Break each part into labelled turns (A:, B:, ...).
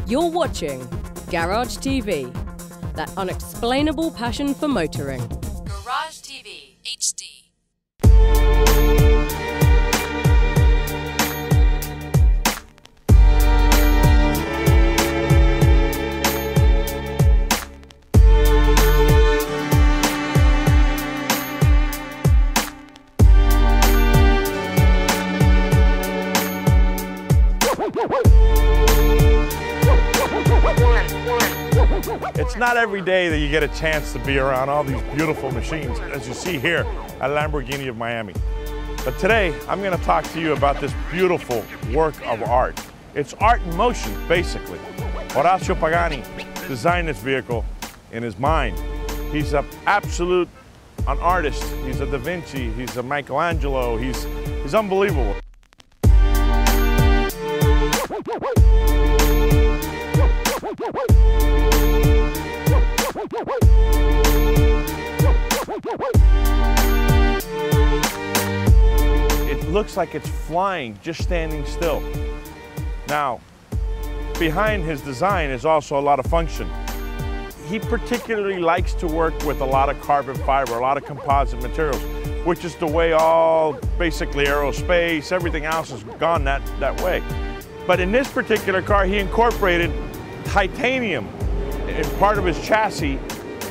A: You're watching Garage TV, that unexplainable passion for motoring. Garage TV HD.
B: It's not every day that you get a chance to be around all these beautiful machines, as you see here at Lamborghini of Miami. But today, I'm going to talk to you about this beautiful work of art. It's art in motion, basically. Horacio Pagani designed this vehicle in his mind. He's an artist. He's a Da Vinci. He's a Michelangelo. He's unbelievable. It looks like it's flying, just standing still. Now, behind his design is also a lot of function. He particularly likes to work with a lot of carbon fiber, a lot of composite materials, which is the way all basically aerospace, everything else has gone that way. But in this particular car, he incorporated titanium in part of his chassis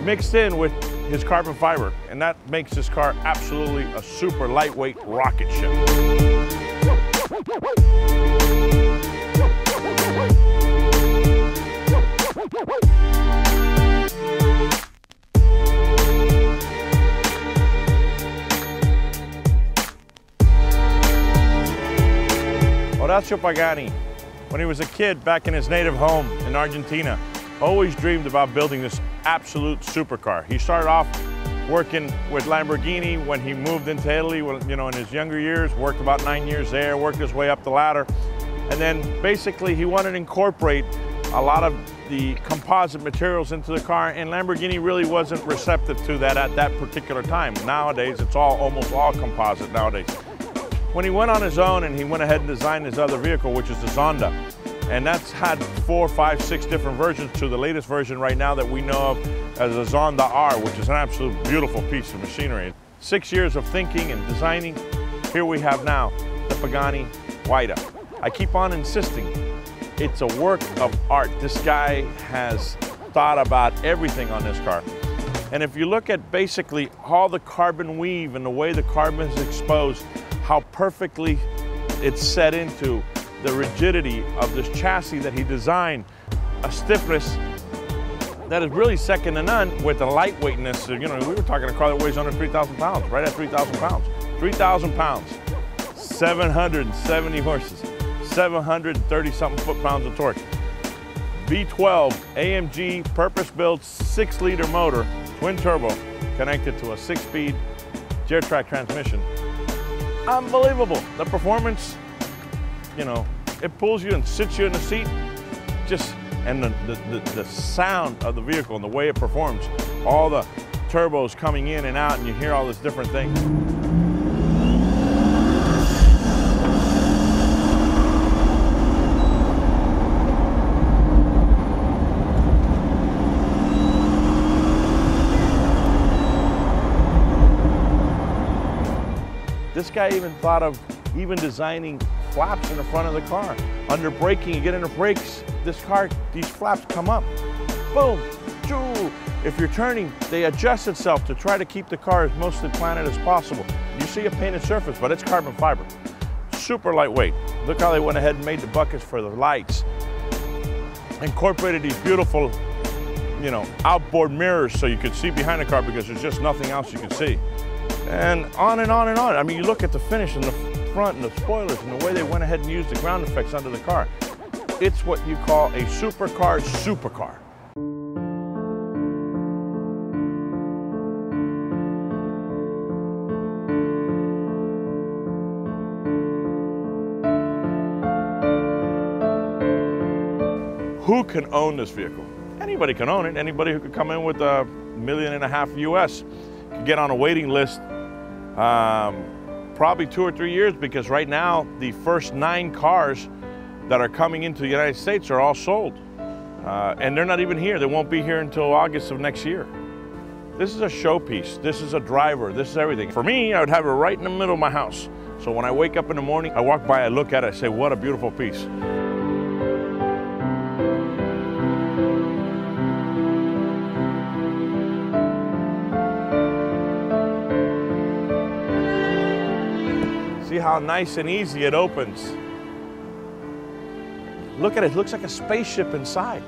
B: mixed in with his carbon fiber, and that makes this car absolutely a super lightweight rocket ship. Horacio Pagani, when he was a kid back in his native home in Argentina, always dreamed about building this absolute supercar. He started off working with Lamborghini when he moved into Italy, in his younger years, worked about 9 years there, worked his way up the ladder. And then basically he wanted to incorporate a lot of the composite materials into the car, and Lamborghini really wasn't receptive to that at that particular time. Nowadays, it's almost all composite nowadays. When he went on his own and he went ahead and designed his other vehicle, which is the Zonda, and that's had 4, 5, 6 different versions to the latest version right now that we know of as a Zonda R, which is an absolute beautiful piece of machinery. 6 years of thinking and designing, here we have now the Pagani Huayra. I keep on insisting, it's a work of art. This guy has thought about everything on this car. And if you look at basically all the carbon weave and the way the carbon is exposed, how perfectly it's set into the rigidity of this chassis that he designed, a stiffness that is really second to none with the lightweightness. We were talking a car that weighs under 3,000 pounds, right at 3,000 pounds. 3,000 pounds, 770 horses, 730-something foot-pounds of torque. V12 AMG purpose-built 6-liter motor, twin turbo, connected to a 6-speed Geartrack transmission. Unbelievable. The performance, it pulls you and sits you in the seat, and the sound of the vehicle and the way it performs, all the turbos coming in and out, and you hear all this different things. This guy even thought of designing flaps in the front of the car. Under braking, you get into brakes, these flaps come up. Boom, choo. If you're turning, they adjust itself to try to keep the car as mostly planted as possible. You see a painted surface, but it's carbon fiber. Super lightweight. Look how they went ahead and made the buckets for the lights. Incorporated these beautiful, outboard mirrors so you could see behind the car because there's just nothing else you can see. And on and on and on. I mean, you look at the finish and the front and the spoilers and the way they went ahead and used the ground effects under the car. It's what you call a supercar. Who can own this vehicle? Anybody can own it. Anybody who could come in with $1.5 million US could get on a waiting list. Probably 2 or 3 years, because right now the first 9 cars that are coming into the United States are all sold. And they're not even here. They won't be here until August of next year. This is a showpiece. This is a driver. This is everything. For me, I would have it right in the middle of my house. So when I wake up in the morning, I walk by, I look at it, I say, what a beautiful piece. See how nice and easy it opens. Look at it, it looks like a spaceship inside.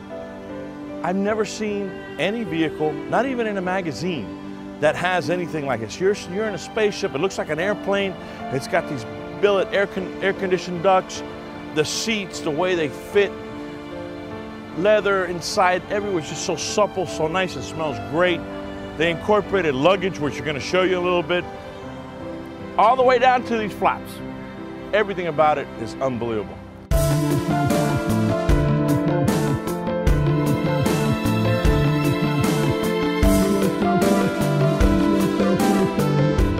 B: I've never seen any vehicle, not even in a magazine, that has anything like this. You're in a spaceship, it looks like an airplane. It's got these billet air-conditioned ducts, the seats, the way they fit, leather inside, everywhere. It's just so supple, so nice, it smells great. They incorporated luggage, which you're gonna show you a little bit, all the way down to these flaps. Everything about it is unbelievable.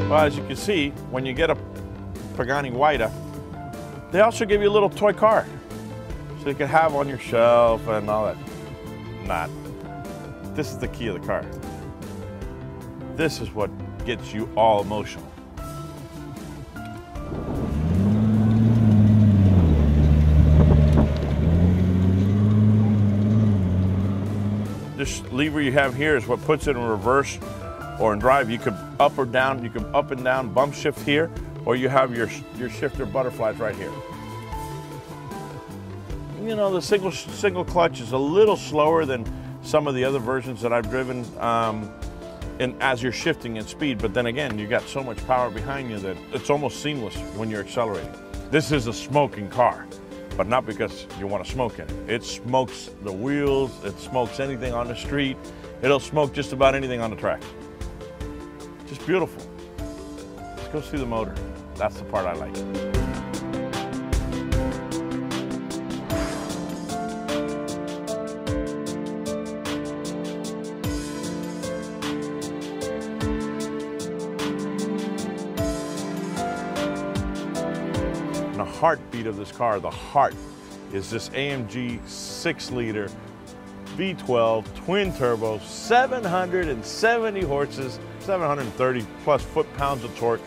B: Well, as you can see, when you get a Pagani Huayra, they also give you a little toy car, so you can have on your shelf and all that. Not. This is the key of the car. This is what gets you all emotional. This lever you have here is what puts it in reverse or in drive. You could up or down, you can up and down bump shift here, or you have your shifter butterflies right here. You know, the single clutch is a little slower than some of the other versions that I've driven as you're shifting in speed, but then again, you got so much power behind you that it's almost seamless when you're accelerating. This is a smoking car, but not because you want to smoke in it. It smokes the wheels, it smokes anything on the street, it'll smoke just about anything on the track. Just beautiful. Let's go see the motor. That's the part I like. And the heartbeat of this car, the heart, is this AMG 6-liter V12 twin turbo, 770 horses, 730 plus foot-pounds of torque.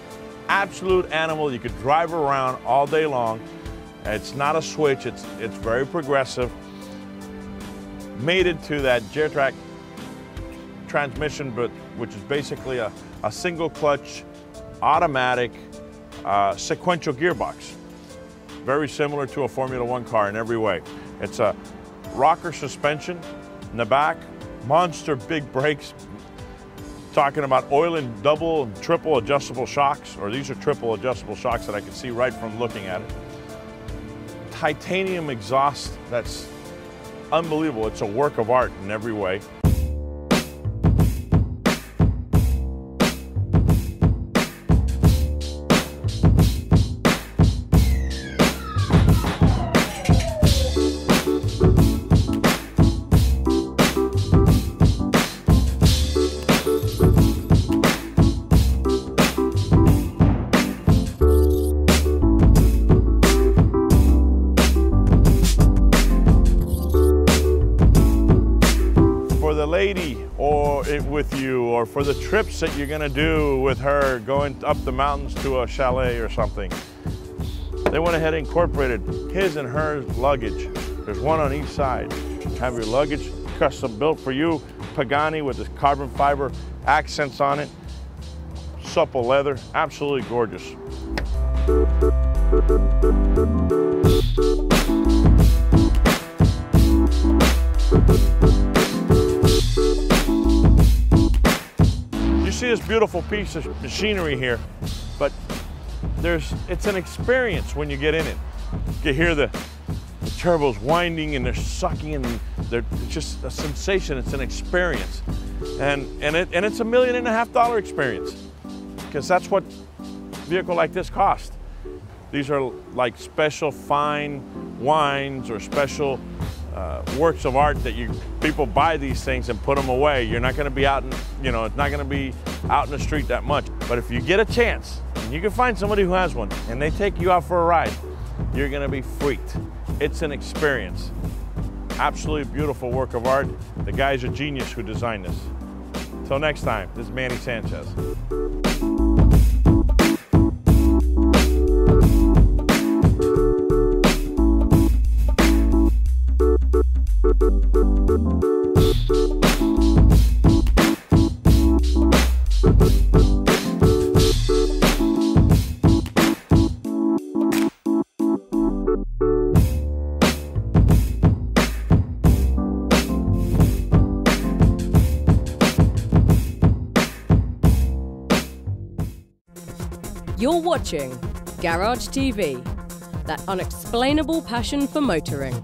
B: Absolute animal. You could drive around all day long. It's not a switch. It's very progressive. Mated to that Geartrack transmission, but which is basically a single clutch, automatic, sequential gearbox. Very similar to a Formula One car in every way. It's a rocker suspension in the back, monster big brakes. Talking about oil and double and triple adjustable shocks, or these are triple adjustable shocks that I can see right from looking at it. Titanium exhaust, that's unbelievable. It's a work of art in every way. Lady or with you, or for the trips that you're gonna do with her, going up the mountains to a chalet or something. They went ahead and incorporated his and her luggage. There's one on each side. Have your luggage custom built for you. Pagani with the carbon fiber accents on it. Supple leather, absolutely gorgeous. See this beautiful piece of machinery here, but it's an experience when you get in it. You can hear the turbos winding and they're sucking, and it's just a sensation. It's an experience, and it's $1.5 million experience, because that's what a vehicle like this costs. These are like special fine wines or special works of art that people buy these things and put them away. You're not going to be out in, it's not going to be out in the street that much. But if you get a chance and you can find somebody who has one and they take you out for a ride, you're going to be freaked. It's an experience. Absolutely beautiful work of art. The guy's a genius who designed this. Till next time, this is Manny Sanchez.
A: You're watching Garage TV, that unexplainable passion for motoring.